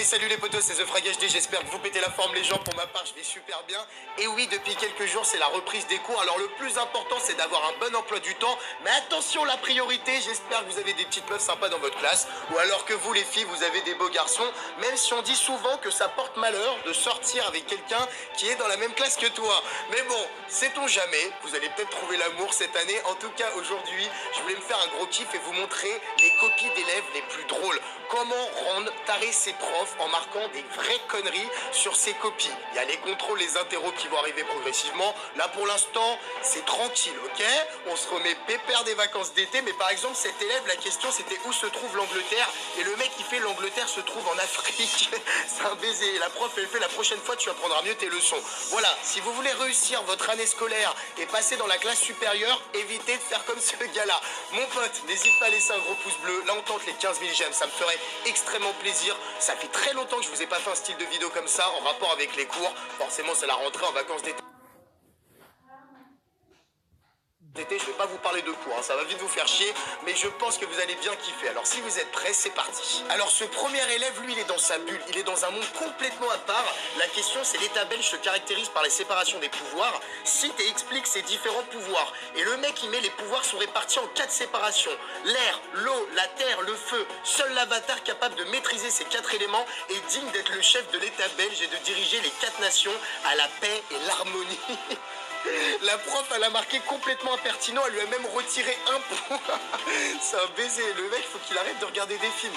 Allez, salut les potos, c'est The Frag HD, j'espère que vous pétez la forme les gens. Pour ma part, je vais super bien. Et oui, depuis quelques jours, c'est la reprise des cours. Alors le plus important, c'est d'avoir un bon emploi du temps. Mais attention, la priorité, j'espère que vous avez des petites meufs sympas dans votre classe. Ou alors que vous, les filles, vous avez des beaux garçons. Même si on dit souvent que ça porte malheur de sortir avec quelqu'un qui est dans la même classe que toi. Mais bon, sait-on jamais, vous allez peut-être trouver l'amour cette année. En tout cas, aujourd'hui, je voulais me faire un gros kiff et vous montrer les copies d'élèves les plus drôles. Comment rendre taré ses profs en marquant des vraies conneries sur ses copies. Il y a les contrôles, les interros qui vont arriver progressivement. Là, pour l'instant, c'est tranquille, ok? On se remet pépère des vacances d'été. Mais par exemple, cet élève, la question, c'était où se trouve l'Angleterre? Et le mec qui fait l'Angleterre se trouve en Afrique. C'est un baiser. Et la prof, elle fait la prochaine fois, tu apprendras mieux tes leçons. Voilà, si vous voulez réussir votre année scolaire et passer dans la classe supérieure, évitez de faire comme ce gars-là. Mon pote, n'hésite pas à laisser un gros pouce bleu. Là, on tente les 15 000 j'aime. Ça me ferait extrêmement plaisir. Ça fait très longtemps que je vous ai pas fait un style de vidéo comme ça en rapport avec les cours. Forcément, c'est la rentrée en vacances d'été. Je vais pas vous parler de cours, hein, ça va vite vous faire chier, mais je pense que vous allez bien kiffer. Alors si vous êtes prêts, c'est parti. Alors ce premier élève, lui, il est dans sa bulle, il est dans un monde complètement à part. La question, c'est l'État belge se caractérise par la séparation des pouvoirs. Cite et explique ses différents pouvoirs. Et le mec, il met les pouvoirs sont répartis en 4 séparations. L'air, l'eau, la terre, le feu. Seul l'avatar capable de maîtriser ces 4 éléments est digne d'être le chef de l'État belge et de diriger les 4 nations à la paix et l'harmonie. La prof, elle a marqué complètement impertinent, elle lui a même retiré un point. C'est un baiser, le mec, faut qu'il arrête de regarder des films.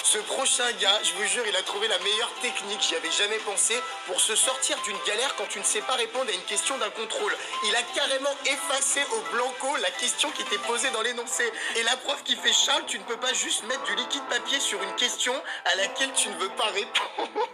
Ce prochain gars, je vous jure, il a trouvé la meilleure technique, j'y avais jamais pensé, pour se sortir d'une galère quand tu ne sais pas répondre à une question d'un contrôle. Il a carrément effacé au blanco la question qui était posée dans l'énoncé. Et la prof qui fait Charles, tu ne peux pas juste mettre du liquide papier sur une question à laquelle tu ne veux pas répondre.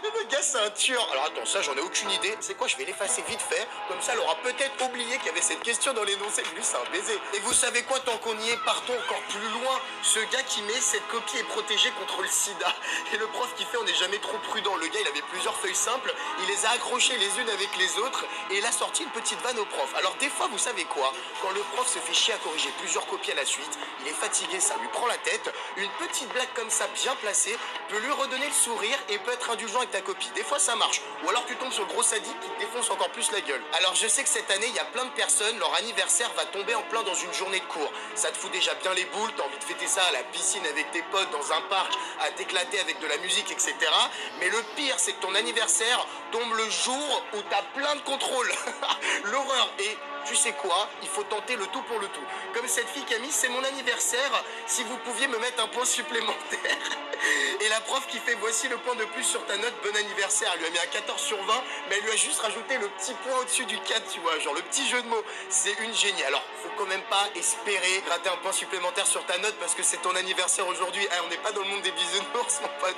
Le gars, c'est un tueur. Alors attends, ça, j'en ai aucune idée. C'est quoi, je vais l'effacer vite fait. Comme ça, elle aura peut-être oublié qu'il y avait cette question dans l'énoncé. Lui, c'est un baiser. Et vous savez quoi, tant qu'on y est, partons encore plus loin. Ce gars qui met cette copie est protégé contre le sida. Et le prof qui fait, on n'est jamais trop prudent. Le gars, il avait plusieurs feuilles simples. Il les a accrochées les unes avec les autres. Et il a sorti une petite vanne au prof. Alors des fois, vous savez quoi? Quand le prof se fait chier à corriger plusieurs copies à la suite, il est fatigué, ça lui prend la tête. Une petite blague comme ça, bien placée, peut lui redonner le sourire et peut être indulgent avec ta copie. Des fois, ça marche. Ou alors tu tombes sur le gros sadique qui te défonce encore plus la gueule. Alors je sais que cette année, il y a plein de personnes, leur anniversaire va tomber en plein dans une journée de cours. Ça te fout déjà bien les boules, t'as envie de fêter ça à la piscine avec tes potes, dans un parc, à t'éclater avec de la musique, etc. Mais le pire, c'est que ton anniversaire tombe le jour où t'as plein de contrôles. L'horreur. Et tu sais quoi? Il faut tenter le tout pour le tout. Comme cette fille qui a mis, c'est mon anniversaire, si vous pouviez me mettre un point supplémentaire. Et la prof qui fait, voici le point de plus sur ta note, bon anniversaire. Elle lui a mis un 14 sur 20, mais elle lui a juste rajouté le petit point au-dessus du 4, tu vois, genre le petit jeu de mots. C'est une génie. Alors, faut quand même pas espérer gratter un point supplémentaire sur ta note parce que c'est ton anniversaire aujourd'hui. On n'est pas dans le monde des bisounours, mon pote.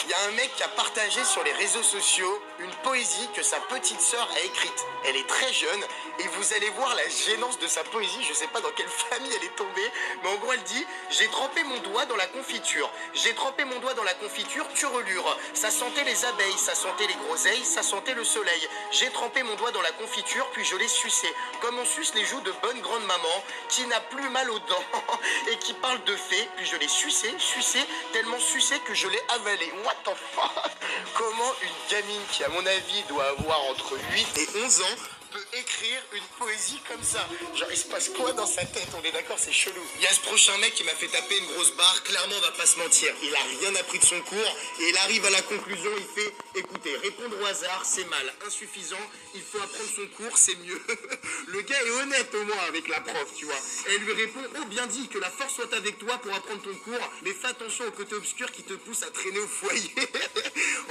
Il y a un mec qui a partagé sur les réseaux sociaux une poésie que sa petite sœur a écrite. Elle est très jeune et vous allez voir la gênance de sa poésie. Je sais pas dans quelle famille elle est tombée, mais en gros elle dit: j'ai trempé mon doigt dans la confiture. J'ai trempé mon doigt dans la confiture, turelure. Ça sentait les abeilles, ça sentait les groseilles, ça sentait le soleil. J'ai trempé mon doigt dans la confiture, puis je l'ai sucé. Comme on suce les joues de bonne grande maman qui n'a plus mal aux dents et qui parle de fées. Puis je l'ai sucé, tellement sucé que je l'ai avalé. What the fuck? Comment une gamine qui, à mon avis, doit avoir entre 8 et 11 ans peut écrire une poésie comme ça? Genre, il se passe quoi dans sa tête? On est d'accord, c'est chelou. Il y a ce prochain mec qui m'a fait taper une grosse barre. Clairement, on va pas se mentir, il a rien appris de son cours et il arrive à la conclusion, il fait: écoutez, répondre au hasard, c'est mal, insuffisant, il faut apprendre son cours, c'est mieux. Le gars est honnête au moins avec la prof, tu vois. Et elle lui répond: oh, bien dit, que la force soit avec toi pour apprendre ton cours, mais fais attention au côté obscur qui te pousse à traîner au foyer.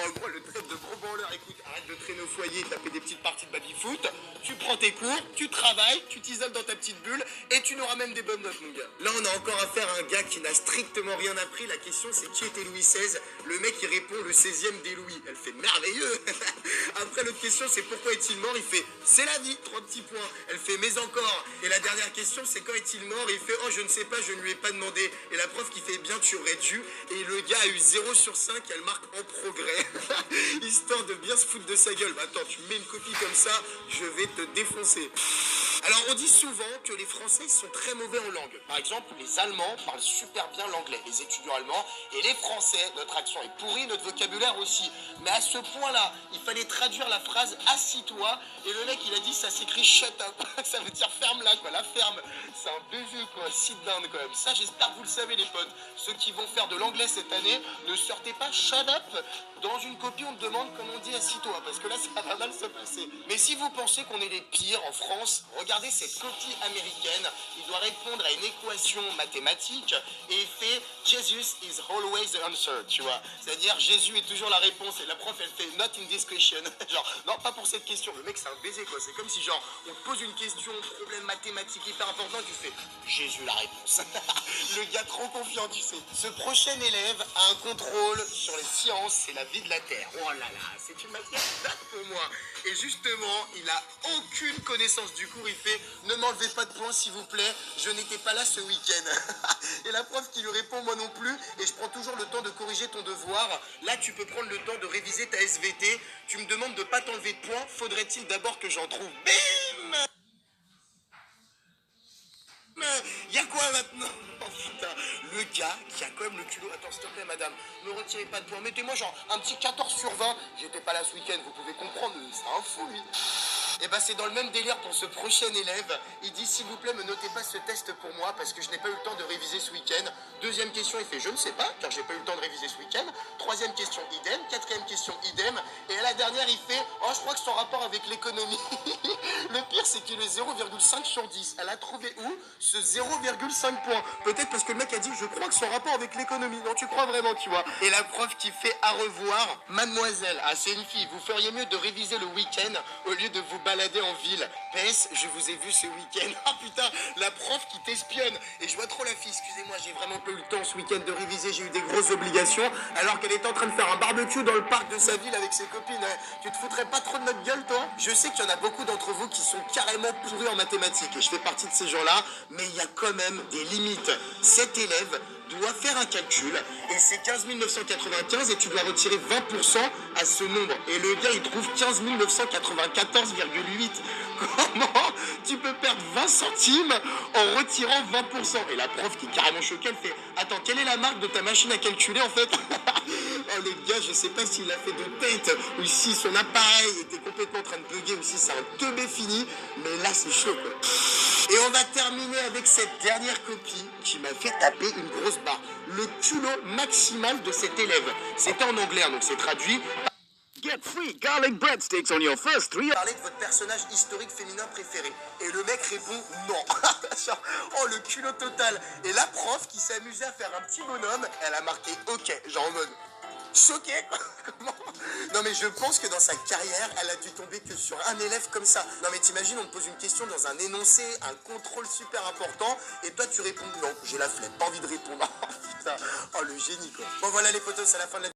En gros, le traite de gros branleur. Écoute, arrête de traîner au foyer et taper des petites parties de baby-foot. Tu prends tes cours, tu travailles, tu t'isoles dans ta petite bulle et tu n'auras même des bonnes notes, mon gars. Là, on a encore affaire à un gars qui n'a strictement rien appris. La question, c'est qui était Louis XVI? Le mec, il répond: le 16e des Louis. Elle fait: merveilleux. Après, l'autre question, c'est pourquoi est-il mort? Il fait: c'est la vie, 3 petits points. Elle fait: mais encore. Et la dernière question, c'est quand est-il mort? Et il fait: oh, je ne sais pas, je ne lui ai pas demandé. Et la prof qui fait: bien, tu aurais dû. Et le gars a eu 0 sur 5, elle marque en progrès. Histoire de bien se foutre de sa gueule. Bah attends, tu mets une copie comme ça, je vais te défoncer. Alors on dit souvent que les Français sont très mauvais en langue. Par exemple, les Allemands parlent super bien l'anglais, les étudiants allemands, et les Français, notre accent est pourri, notre vocabulaire aussi. Mais à ce point-là, il fallait traduire la phrase assis-toi, et le mec il a dit ça s'écrit shut up, ça veut dire ferme là quoi, la ferme. C'est un baiser quoi, sit down quand même. Ça j'espère que vous le savez les potes. Ceux qui vont faire de l'anglais cette année, ne sortez pas shut up. Dans une copie on te demande comment on dit assis-toi, parce que là ça va mal se passer. Mais si vous pensez qu'on est les pires en France, regardez cette copie américaine. Il doit répondre à une équation mathématique et il fait Jesus is always the answer, tu vois. C'est-à-dire Jésus est toujours la réponse et la prof elle fait not in this question. Genre non pas pour cette question. Le mec c'est un baiser quoi. C'est comme si genre on te pose une question, problème mathématique hyper important, tu fais Jésus la réponse. Le gars trop confiant tu sais. Ce prochain élève a un contrôle sur les sciences, c'est la vie de la Terre. Oh là là, c'est une matière date pour moi. Et justement, il a aucune connaissance du cours. Il fait ne m'enlevez pas de points s'il vous plaît, je n'étais pas là ce week-end. Et la prof qui lui répond moi non plus, et je prends toujours le temps de corriger ton devoir. Là tu peux prendre le temps de réviser ta SVT. Tu me demandes de pas t'enlever de points, faudrait-il d'abord que j'en trouve. Bim. Il y a quoi maintenant? Oh putain, le gars qui a quand même le culot. Attends, s'il te plaît, madame, ne retirez pas de points. Mettez-moi genre un petit 14 sur 20. J'étais pas là ce week-end, vous pouvez comprendre, c'est un fou lui. Et bah c'est dans le même délire pour ce prochain élève. Il dit s'il vous plaît me notez pas ce test pour moi parce que je n'ai pas eu le temps de réviser ce week-end. Deuxième question il fait je ne sais pas car j'ai pas eu le temps de réviser ce week-end. Troisième question idem. Quatrième question idem. Et à la dernière il fait oh je crois que c'est en rapport avec l'économie. Le pire c'est qu'il est 0,5 sur 10. Elle a trouvé où ce 0,5 points? Peut-être parce que le mec a dit je crois que c'est en rapport avec l'économie. Non tu crois vraiment tu vois. Et la prof qui fait à revoir. Mademoiselle, ah c'est une fille, vous feriez mieux de réviser le week-end au lieu de vous balader en ville. PS, je vous ai vu ce week-end. Ah putain, la prof qui t'espionne. Et je vois trop la fille, excusez-moi, j'ai vraiment pas eu le temps ce week-end de réviser, j'ai eu des grosses obligations, alors qu'elle était en train de faire un barbecue dans le parc de sa ville avec ses copines. Tu te foutrais pas trop de notre gueule, toi? Je sais qu'il y en a beaucoup d'entre vous qui sont carrément pourris en mathématiques, et je fais partie de ces gens-là, mais il y a quand même des limites. Cet élève doit faire un calcul, et c'est 15 995, et tu dois retirer 20% à ce nombre. Et le gars, il trouve 15 994,8. Comment tu peux perdre 20 centimes en retirant 20%? Et la prof qui est carrément choquée, elle fait attends, quelle est la marque de ta machine à calculer en fait? Oh le gars, je sais pas s'il a fait de tête ou si son appareil était complètement en train de bugger ou si c'est un teubé fini, mais là c'est chaud quoi. Et on va terminer avec cette dernière copie qui m'a fait taper une grosse barre. Le culot maximal de cet élève. C'était en anglais, hein, donc c'est traduit. Get free garlic breadsticks on your first 3. Parlez de votre personnage historique féminin préféré. Et le mec répond non. Oh le culot total. Et la prof qui s'amusait à faire un petit bonhomme, elle a marqué ok, genre en mode choqué quoi. Comment? Non mais je pense que dans sa carrière, elle a dû tomber que sur un élève comme ça. Non mais t'imagines, on te pose une question dans un énoncé, un contrôle super important, et toi tu réponds non, j'ai la flemme, pas envie de répondre. Oh putain, oh le génie quoi. Bon voilà les potos, c'est la fin de la vidéo.